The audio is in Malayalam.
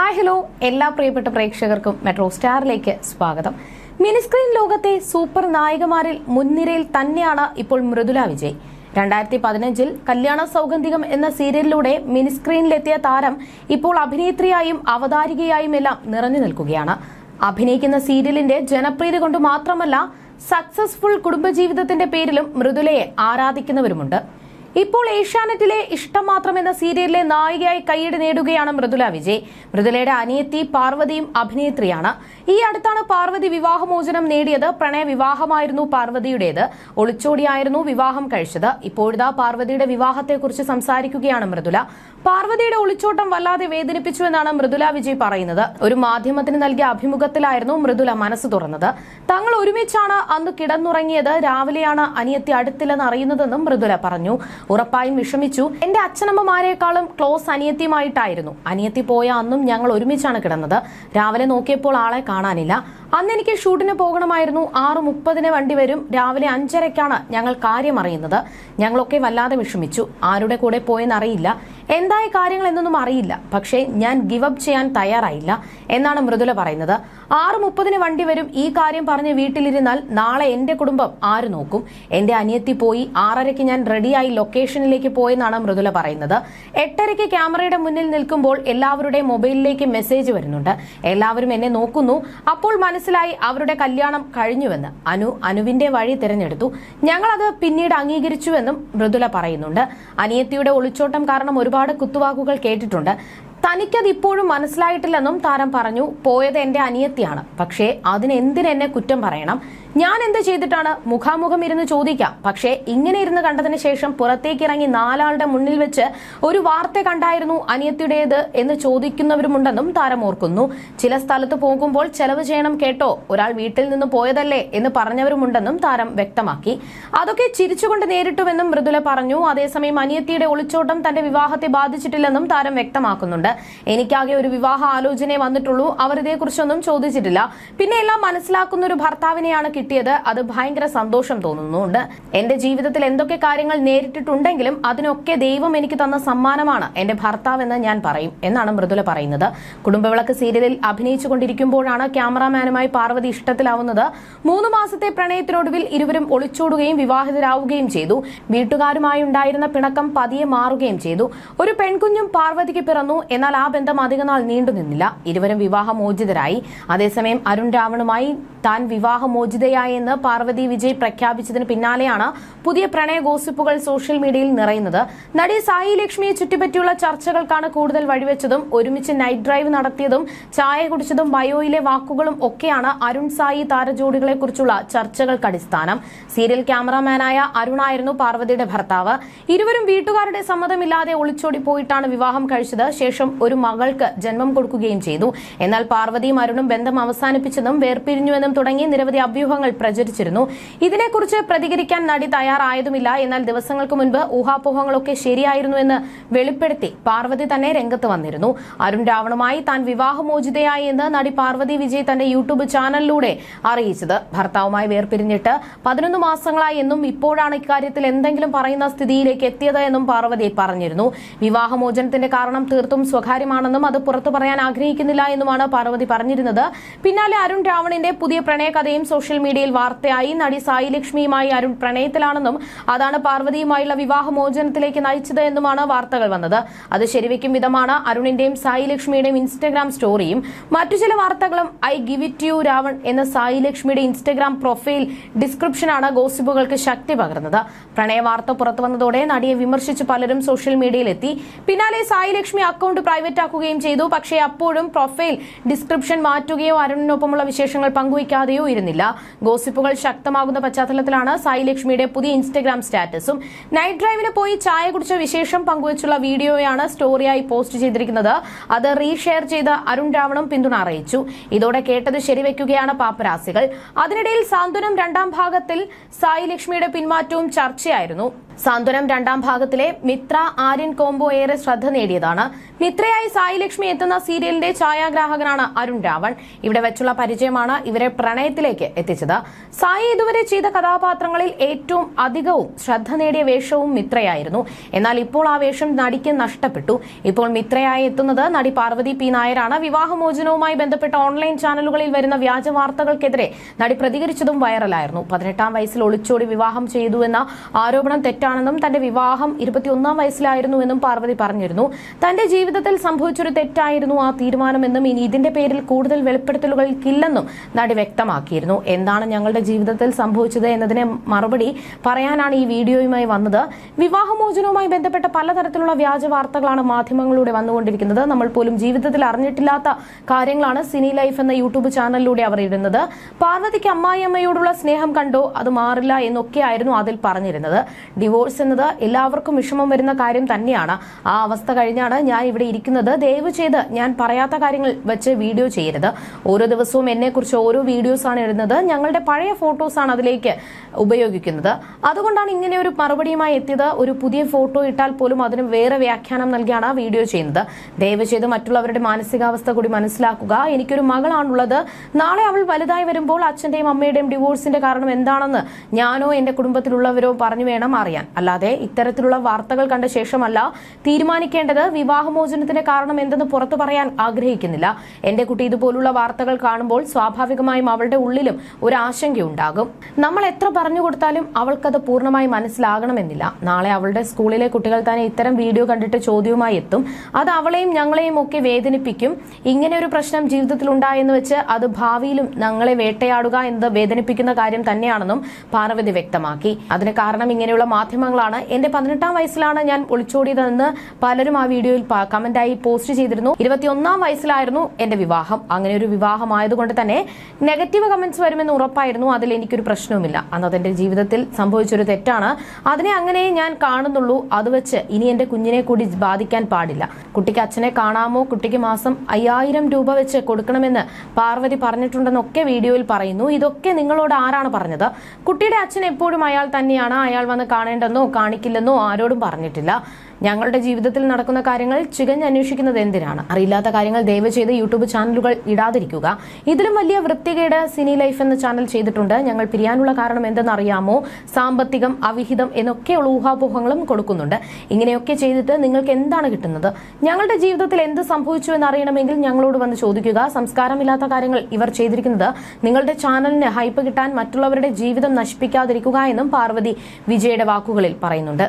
ഹായ് ഹലോ എല്ലാ പ്രിയപ്പെട്ട പ്രേക്ഷകർക്കും മെട്രോ സ്റ്റാറിലേക്ക് സ്വാഗതം. മിനിസ്ക്രീൻ ലോകത്തെ സൂപ്പർ നായികമാരിൽ മുൻനിരയിൽ തന്നെയാണ് ഇപ്പോൾ മൃദുല വിജയ്. 2015 കല്യാണ സൗഗന്ധികം എന്ന സീരിയലിലൂടെ മിനിസ്ക്രീനിലെത്തിയ താരം ഇപ്പോൾ അഭിനേത്രിയായും അവതാരികയായും എല്ലാം നിറഞ്ഞു നിൽക്കുകയാണ്. അഭിനയിക്കുന്ന സീരിയലിന്റെ ജനപ്രീതി കൊണ്ട് മാത്രമല്ല, സക്സസ്ഫുൾ കുടുംബജീവിതത്തിന്റെ പേരിലും മൃദുലയെ ആരാധിക്കുന്നവരുമുണ്ട്. ഇപ്പോൾ ഏഷ്യാനെറ്റിലെ ഇഷ്ടം മാത്രം എന്ന സീരിയലിലെ നായികയായി കയ്യടി നേടുകയാണ് മൃദുല വിജയ്. മൃദുലയുടെ അനിയത്തി പാർവതിയും അഭിനേത്രിയാണ്. ഈ അടുത്താണ് പാർവതി വിവാഹമോചനം നേടിയത്. പ്രണയ വിവാഹമായിരുന്നു പാർവതിയുടേത്. ഒളിച്ചോടിയായിരുന്നു വിവാഹം കഴിച്ചത്. ഇപ്പോഴിതാ പാർവതിയുടെ വിവാഹത്തെക്കുറിച്ച് സംസാരിക്കുകയാണ് മൃദുല. പാർവതിയുടെ ഒളിച്ചോട്ടം വല്ലാതെ വേദനിപ്പിച്ചു എന്നാണ് മൃദുല വിജയ് പറയുന്നത്. ഒരു മാധ്യമത്തിന് നൽകിയ അഭിമുഖത്തിലായിരുന്നു മൃദുല മനസ്സ് തുറന്നത്. തങ്ങൾ ഒരുമിച്ചാണ് അന്ന് കിടന്നുറങ്ങിയത്. രാവിലെയാണ് അനിയത്തി അടുത്തില്ലെന്ന് അറിയുന്നതെന്നും മൃദുല പറഞ്ഞു. ഉറപ്പായും വിഷമിച്ചു. എന്റെ അച്ഛനമ്മമാരെക്കാളും ക്ലോസ് അനിയത്തിയുമായിട്ടായിരുന്നു. അനിയത്തി പോയ അന്നും ഞങ്ങൾ ഒരുമിച്ചാണ് കിടന്നത്. രാവിലെ നോക്കിയപ്പോൾ ആളെ കാണാനില്ല. അന്ന് എനിക്ക് ഷൂട്ടിന് പോകണമായിരുന്നു. 6:30 വണ്ടി വരും. രാവിലെ 5:30 ഞങ്ങൾ കാര്യം അറിയുന്നത്. ഞങ്ങളൊക്കെ വല്ലാതെ വിഷമിച്ചു. ആരുടെ കൂടെ പോയെന്ന് അറിയില്ല. എന്തായ കാര്യങ്ങൾ എന്നൊന്നും അറിയില്ല. പക്ഷേ ഞാൻ ഗിവ് അപ്പ് ചെയ്യാൻ തയ്യാറായില്ല എന്നാണ് മൃദുല പറയുന്നത്. 6:30 വണ്ടി വരും. ഈ കാര്യം പറഞ്ഞ് വീട്ടിലിരുന്നാൽ നാളെ എന്റെ കുടുംബം ആര് നോക്കും? എന്റെ അനിയത്തി പോയി. 6:30 ഞാൻ റെഡിയായി ലൊക്കേഷനിലേക്ക് പോയെന്നാണ് മൃദുല പറയുന്നത്. 8:30 ക്യാമറയുടെ മുന്നിൽ നിൽക്കുമ്പോൾ എല്ലാവരുടെയും മൊബൈലിലേക്ക് മെസ്സേജ് വരുന്നുണ്ട്. എല്ലാവരും എന്നെ നോക്കുന്നു. അപ്പോൾ മനസ്സിലായി അവരുടെ കല്യാണം കഴിഞ്ഞുവെന്ന്. അനുവിന്റെ വഴി തിരഞ്ഞെടുത്തു. ഞങ്ങളത് പിന്നീട് അംഗീകരിച്ചുവെന്നും മൃദുല പറയുന്നുണ്ട്. അനിയത്തിയുടെ ഒളിച്ചോട്ടം കാരണം ഒരുപാട് കുത്തുവാക്കുകൾ കേട്ടിട്ടുണ്ട്. തനിക്കത് ഇപ്പോഴും മനസ്സിലായിട്ടില്ലെന്നും താരം പറഞ്ഞു. പോയത് എന്റെ അനിയത്തിയാണ്. പക്ഷേ അതിനെന്തിനെന്നെ കുറ്റം പറയണം? ഞാൻ എന്ത് ചെയ്തിട്ടാണ്? മുഖാമുഖം ഇരുന്ന് ചോദിക്കാം. പക്ഷേ ഇങ്ങനെ ഇരുന്ന് കണ്ടതിന് ശേഷം പുറത്തേക്ക് ഇറങ്ങി 4 ആളുടെ മുന്നിൽ വെച്ച് ഒരു വാർത്ത കണ്ടായിരുന്നു അനിയത്തിയുടേത് എന്ന് ചോദിക്കുന്നവരുമുണ്ടെന്നും താരം ഓർക്കുന്നു. ചില സ്ഥലത്ത് പോകുമ്പോൾ ചെലവ് ചെയ്യണം കേട്ടോ, ഒരാൾ വീട്ടിൽ നിന്ന് പോയതല്ലേ എന്ന് പറഞ്ഞവരുമുണ്ടെന്നും താരം വ്യക്തമാക്കി. അതൊക്കെ ചിരിച്ചുകൊണ്ട് നേരിട്ടുവെന്നും മൃദുല പറഞ്ഞു. അതേസമയം അനിയത്തിയുടെ ഒളിച്ചോട്ടം തന്റെ വിവാഹത്തെ ബാധിച്ചിട്ടില്ലെന്നും താരം വ്യക്തമാക്കുന്നുണ്ട്. എനിക്കാകെ ഒരു വിവാഹ ആലോചനയെ വന്നിട്ടുള്ളൂ. അവർ ഇതേക്കുറിച്ചൊന്നും ചോദിച്ചിട്ടില്ല. പിന്നെ എല്ലാം മനസ്സിലാക്കുന്ന ഒരു ഭർത്താവിനെയാണ് കിട്ടിയത്. അത് ഭയങ്കര സന്തോഷം തോന്നുന്നുണ്ട്. എന്റെ ജീവിതത്തിൽ എന്തൊക്കെ കാര്യങ്ങൾ നേരിട്ടിട്ടുണ്ടെങ്കിലും അതിനൊക്കെ ദൈവം എനിക്ക് തന്ന സമ്മാനമാണ് എന്റെ ഭർത്താവ് എന്ന് ഞാൻ പറയും എന്നാണ് മൃദുല പറയുന്നത്. കുടുംബവിളക്ക് സീരിയലിൽ അഭിനയിച്ചുകൊണ്ടിരിക്കുമ്പോഴാണ് ക്യാമറാമാനുമായി പാർവതി ഇഷ്ടത്തിലാവുന്നത്. 3 മാസത്തെ പ്രണയത്തിനൊടുവിൽ ഇരുവരും ഒളിച്ചോടുകയും വിവാഹിതരാവുകയും ചെയ്തു. വീട്ടുകാരുമായി ഉണ്ടായിരുന്ന പിണക്കം പതിയെ മാറുകയും ചെയ്തു. ഒരു പെൺകുഞ്ഞും പാർവതിക്ക് പിറന്നു. എന്നാൽ ആ ബന്ധം അധികനാൾ നീണ്ടുനിന്നില്ല. ഇരുവരും വിവാഹമോചിതരായി. അതേസമയം അരുൺ രാവണുമായി താൻ വിവാഹമോചിതയായെന്ന് പാർവതി വിജയ് പ്രഖ്യാപിച്ചതിന് പിന്നാലെയാണ് പുതിയ പ്രണയ ഗോസിപ്പുകൾ സോഷ്യൽ മീഡിയയിൽ നിറയുന്നത്. നടി സായി ലക്ഷ്മിയെ ചുറ്റിപ്പറ്റിയുള്ള ചർച്ചകൾക്കാണ് കൂടുതൽ വഴിവെച്ചതും. ഒരുമിച്ച് നൈറ്റ് ഡ്രൈവ് നടത്തിയതും ചായ കുടിച്ചതും ബയോയിലെ വാക്കുകളും ഒക്കെയാണ് അരുൺ സായി താരജോഡികളെ കുറിച്ചുള്ള ചർച്ചകൾക്ക് അടിസ്ഥാനം. സീരിയൽ ക്യാമറാമാനായ അരുണായിരുന്നു പാർവതിയുടെ ഭർത്താവ്. ഇരുവരും വീട്ടുകാരുടെ സമ്മതമില്ലാതെ ഒളിച്ചോടി പോയിട്ടാണ് വിവാഹം കഴിച്ചത്. ശേഷം ഒരു മകൾക്ക് ജന്മം കൊടുക്കുകയും ചെയ്തു. എന്നാൽ പാർവതിയും അരുണും ബന്ധം അവസാനിപ്പിച്ചെന്നും വേർപിരിഞ്ഞുവെന്നും തുടങ്ങി നിരവധി അഭ്യൂഹങ്ങൾ പ്രചരിച്ചിരുന്നു. ഇതിനെക്കുറിച്ച് പ്രതികരിക്കാൻ നടി തയ്യാറായതുമില്ല. എന്നാൽ ദിവസങ്ങൾക്ക് മുൻപ് ഊഹാപോഹങ്ങളൊക്കെ ശരിയായിരുന്നു എന്ന് വെളിപ്പെടുത്തി പാർവതി തന്നെ രംഗത്ത് വന്നിരുന്നു. അരുൺ രാവണുമായി താൻ വിവാഹമോചിതയായി എന്ന് നടി പാർവതി വിജയ് തന്റെ യൂട്യൂബ് ചാനലിലൂടെ അറിയിച്ചത്. ഭർത്താവുമായി വേർപിരിഞ്ഞിട്ട് 11 മാസങ്ങളായി എന്നും ഇപ്പോഴാണ് ഇക്കാര്യത്തിൽ എന്തെങ്കിലും പറയുന്ന സ്ഥിതിയിലേക്ക് എത്തിയത് എന്നും പാർവതി പറഞ്ഞിരുന്നു. വിവാഹമോചനത്തിന്റെ കാരണം തീർത്തും സ്വകാര്യമാണെന്നും അത് പുറത്തു പറയാൻ ആഗ്രഹിക്കുന്നില്ല എന്നുമാണ് പാർവതി പറഞ്ഞിരുന്നത്. പിന്നാലെ അരുൺ രാവണിന്റെ പുതിയ പ്രണയകഥയും സോഷ്യൽ മീഡിയയിൽ വാർത്തയായി. നടി സായി ലക്ഷ്മിയുമായി അരുൺ പ്രണയത്തിലാണെന്നും അതാണ് പാർവതിയുമായുള്ള വിവാഹമോചനത്തിലേക്ക് നയിച്ചത് എന്നുമാണ് വാർത്തകൾ വന്നത്. അത് ശരിവെക്കും വിധമാണ് അരുണിന്റെയും സായി ലക്ഷ്മിയുടെയും ഇൻസ്റ്റഗ്രാം സ്റ്റോറിയും. മറ്റു ചില വാർത്തകളും I give it you Ravan എന്ന സായി ലക്ഷ്മിയുടെ ഇൻസ്റ്റഗ്രാം പ്രൊഫൈൽ ഡിസ്ക്രിപ്ഷനാണ് ഗോസിപ്പുകൾക്ക് ശക്തി പകർന്നത്. പ്രണയ വാർത്ത പുറത്തു വന്നതോടെ നടിയെ വിമർശിച്ച് പലരും സോഷ്യൽ മീഡിയയിലെത്തി. പിന്നാലെ സായി ലക്ഷ്മി അക്കൗണ്ട് പ്രൈവറ്റ് ആക്കുകയും ചെയ്തു. പക്ഷേ അപ്പോഴും പ്രൊഫൈൽ ഡിസ്ക്രിപ്ഷൻ മാറ്റുകയോ അരുണിനൊപ്പമുള്ള വിശേഷങ്ങൾ പങ്കുവയ്ക്കാതെയോ ഇരുന്നില്ല. ഗോസിപ്പുകൾ ശക്തമാകുന്ന പശ്ചാത്തലത്തിലാണ് സായി ലക്ഷ്മിയുടെ പുതിയ ഇൻസ്റ്റഗ്രാം സ്റ്റാറ്റസും. നൈറ്റ് ഡ്രൈവിന് പോയി ചായ കുടിച്ച വിശേഷം പങ്കുവച്ചുള്ള വീഡിയോയാണ് സ്റ്റോറിയായി പോസ്റ്റ് ചെയ്തിരിക്കുന്നത്. അത് റീഷെയർ ചെയ്ത് അരുൺ രാവണും പിന്തുണ അറിയിച്ചു. ഇതോടെ കേട്ടത് ശരിവെക്കുകയാണ് പാപ്പരാസികൾ. അതിനിടയിൽ സാന്ത്വനം 2ാം ഭാഗത്തിൽ സായി ലക്ഷ്മിയുടെ പിന്മാറ്റവും ചർച്ചയായിരുന്നു. സാന്ത്വനം രണ്ടാം ഭാഗത്തിലെ മിത്ര ആര്യൻ കോംബോ ഏറെ ശ്രദ്ധ നേടിയതാണ്. മിത്രയായി സായി ലക്ഷ്മി എത്തുന്ന സീരിയലിന്റെ ഛായാഗ്രാഹകനാണ് അരുൺ രാവൺ. ഇവിടെ വെച്ചുള്ള പരിചയമാണ് ഇവരെ പ്രണയത്തിലേക്ക് എത്തിച്ചത്. സായി ഇതുവരെ ചെയ്ത കഥാപാത്രങ്ങളിൽ ഏറ്റവും അധികവും ശ്രദ്ധ നേടിയ വേഷവും മിത്രയായിരുന്നു. എന്നാൽ ഇപ്പോൾ ആ വേഷം നടിക്ക് നഷ്ടപ്പെട്ടു. ഇപ്പോൾ മിത്രയായി എത്തുന്നത് നടി പാർവതി പി നായരാണ്. വിവാഹമോചനവുമായി ബന്ധപ്പെട്ട ഓൺലൈൻ ചാനലുകളിൽ വരുന്ന വ്യാജ വാർത്തകൾക്കെതിരെ നടി പ്രതികരിച്ചതും വൈറലായിരുന്നു. 18-ാം വയസ്സിൽ ഒളിച്ചോടി വിവാഹം ചെയ്തുവെന്ന ആരോപണം തെറ്റാണെന്നും തന്റെ വിവാഹം 21-ാം വയസ്സിലായിരുന്നുവെന്നും പാർവതി പറഞ്ഞിരുന്നു. തന്റെ ജീവിതത്തിൽ സംഭവിച്ചൊരു തെറ്റായിരുന്നു ആ തീരുമാനമെന്നും ഇനി ഇതിന്റെ പേരിൽ കൂടുതൽ വെളിപ്പെടുത്തലുകൾക്കില്ലെന്നും നടി വ്യക്തമാക്കിയിരുന്നു. എന്താണ് ഞങ്ങളുടെ ജീവിതത്തിൽ സംഭവിച്ചത് എന്നതിനെ മറുപടി പറയാനാണ് ഈ വീഡിയോയുമായി വന്നത്. വിവാഹമോചനവുമായി ബന്ധപ്പെട്ട പലതരത്തിലുള്ള വ്യാജ വാർത്തകളാണ് മാധ്യമങ്ങളിലൂടെ വന്നുകൊണ്ടിരിക്കുന്നത്. നമ്മൾ പോലും ജീവിതത്തിൽ അറിഞ്ഞിട്ടില്ലാത്ത കാര്യങ്ങളാണ് സിനി ലൈഫ് എന്ന യൂട്യൂബ് ചാനലിലൂടെ അവർ ഇടുന്നത്. പാർവതിക്ക് അമ്മായിയമ്മയോടുള്ള സ്നേഹം കണ്ടോ, അത് മാറില്ല എന്നൊക്കെയായിരുന്നു അതിൽ പറഞ്ഞിരുന്നത്. ഡിവോഴ്സ് എന്നത് എല്ലാവർക്കും വിഷമം വരുന്ന കാര്യം തന്നെയാണ്. ആ അവസ്ഥ കഴിഞ്ഞാണ് ഞാൻ ഇവിടെ ഇരിക്കുന്നത്. ദയവ് ചെയ്ത് ഞാൻ പറയാത്ത കാര്യങ്ങൾ വെച്ച് വീഡിയോ ചെയ്യരുത്. ഓരോ ദിവസവും എന്നെക്കുറിച്ച് ഓരോ വീഡിയോസാണ് ഇടുന്നത്. ഞങ്ങളുടെ പഴയ ഫോട്ടോസാണ് അതിലേക്ക് ഉപയോഗിക്കുന്നത്. അതുകൊണ്ടാണ് ഇങ്ങനെ ഒരു മറുപടിയുമായി എത്തിയത്. ഒരു പുതിയ ഫോട്ടോ ഇട്ടാൽ പോലും അതിന് വേറെ വ്യാഖ്യാനം നൽകിയാണ് വീഡിയോ ചെയ്യുന്നത്. ദയവ് ചെയ്ത് മറ്റുള്ളവരുടെ മാനസികാവസ്ഥ കൂടി മനസ്സിലാക്കുക. എനിക്കൊരു മകളാണുള്ളത്. നാളെ അവൾ വലുതായി വരുമ്പോൾ അച്ഛന്റെയും അമ്മയുടെയും ഡിവോഴ്സിന്റെ കാരണം എന്താണെന്ന് ഞാനോ എന്റെ കുടുംബത്തിലുള്ളവരോ പറഞ്ഞു വേണം അറിയാൻ. അല്ലാതെ ഇത്തരത്തിലുള്ള വാർത്തകൾ കണ്ട ശേഷമല്ല തീരുമാനിക്കേണ്ടത്. വിവാഹമോചനത്തിന്റെ കാരണം എന്തെന്ന് പുറത്തു പറയാൻ ആഗ്രഹിക്കുന്നില്ല. എന്റെ കുട്ടി ഇതുപോലുള്ള വാർത്തകൾ കാണുമ്പോൾ സ്വാഭാവികമായും അവളുടെ ഉള്ളിലും ഒരു ആശങ്കയുണ്ടാകും. നമ്മൾ എത്ര പറഞ്ഞു കൊടുത്താലും അവൾക്കത് പൂർണ്ണമായി മനസ്സിലാകണമെന്നില്ല. നാളെ അവളുടെ സ്കൂളിലെ കുട്ടികൾ തന്നെ ഇത്തരം വീഡിയോ കണ്ടിട്ട് ചോദ്യവുമായി എത്തും. അത് അവളെയും ഞങ്ങളെയും ഒക്കെ വേദനിപ്പിക്കും. ഇങ്ങനെ ഒരു പ്രശ്നം ജീവിതത്തിൽ ഉണ്ടായെന്ന് വെച്ച് അത് ഭാവിയിലും ഞങ്ങളെ വേട്ടയാടുക എന്നത് വേദനിപ്പിക്കുന്ന കാര്യം തന്നെയാണെന്നും പാർവതി വ്യക്തമാക്കി. അതിന് കാരണം ഇങ്ങനെയുള്ള മാധ്യമങ്ങളാണ്. എന്റെ 18-ാം വയസ്സിലാണ് ഞാൻ ഒളിച്ചോടിയതെന്ന് പലരും ആ വീഡിയോയിൽ കമന്റായി പോസ്റ്റ് ചെയ്തിരുന്നു. 21-ാം വയസ്സിലായിരുന്നു എന്റെ വിവാഹം. അങ്ങനെ ഒരു വിവാഹമായതുകൊണ്ട് തന്നെ നെഗറ്റീവ് കമന്റ്സ് വരുമെന്ന് ഉറപ്പായിരുന്നു. അതിൽ എനിക്കൊരു പ്രശ്നവുമില്ല. അന്നത് എന്റെ ജീവിതത്തിൽ സംഭവിച്ചൊരു തെറ്റാണ്. അതിനെ അങ്ങനെ ഞാൻ കാണുന്നുള്ളൂ. അത് വെച്ച് ഇനി എന്റെ കുഞ്ഞിനെ കൂടി ബാധിക്കാൻ പാടില്ല. കുട്ടിക്ക് അച്ഛനെ കാണാമോ, കുട്ടിക്ക് മാസം 5000 രൂപ വെച്ച് കൊടുക്കണമെന്ന് പാർവതി പറഞ്ഞിട്ടുണ്ടെന്നൊക്കെ വീഡിയോയിൽ പറയുന്നു. ഇതൊക്കെ നിങ്ങളോട് ആരാണ് പറഞ്ഞത്? കുട്ടിയുടെ അച്ഛൻ എപ്പോഴും അയാൾ തന്നെയാണ്. അയാൾ വന്ന് കാണേണ്ടെന്നോ കാണിക്കില്ലെന്നോ ആരോടും പറഞ്ഞിട്ടില്ല. ഞങ്ങളുടെ ജീവിതത്തിൽ നടക്കുന്ന കാര്യങ്ങൾ ചികഞ്ഞന്വേഷിക്കുന്നത് എന്തിനാണ്? അറിയില്ലാത്ത കാര്യങ്ങൾ ദയവ് ചെയ്ത് യൂട്യൂബ് ചാനലുകൾ ഇടാതിരിക്കുക. ഇതിലും വലിയ വൃത്തികേട് സിനി ലൈഫ് എന്ന ചാനൽ ചെയ്തിട്ടുണ്ട്. ഞങ്ങൾ പിരിയാനുള്ള കാരണം എന്തെന്ന് അറിയാമോ? സാമ്പത്തികം, അവിഹിതം എന്നൊക്കെയുള്ള ഊഹാപോഹങ്ങളും കൊടുക്കുന്നുണ്ട്. ഇങ്ങനെയൊക്കെ ചെയ്തിട്ട് നിങ്ങൾക്ക് എന്താണ് കിട്ടുന്നത്? ഞങ്ങളുടെ ജീവിതത്തിൽ എന്ത് സംഭവിച്ചു എന്നറിയണമെങ്കിൽ ഞങ്ങളോട് വന്ന് ചോദിക്കുക. സംസ്കാരമില്ലാത്ത കാര്യങ്ങൾ ഇവർ ചെയ്തിരിക്കുന്നത് നിങ്ങളുടെ ചാനലിന് ഹൈപ്പ് കിട്ടാൻ, മറ്റുള്ളവരുടെ ജീവിതം നശിപ്പിക്കാതിരിക്കുക എന്നും പാർവതി വിജയുടെ വാക്കുകളിൽ പറയുന്നുണ്ട്.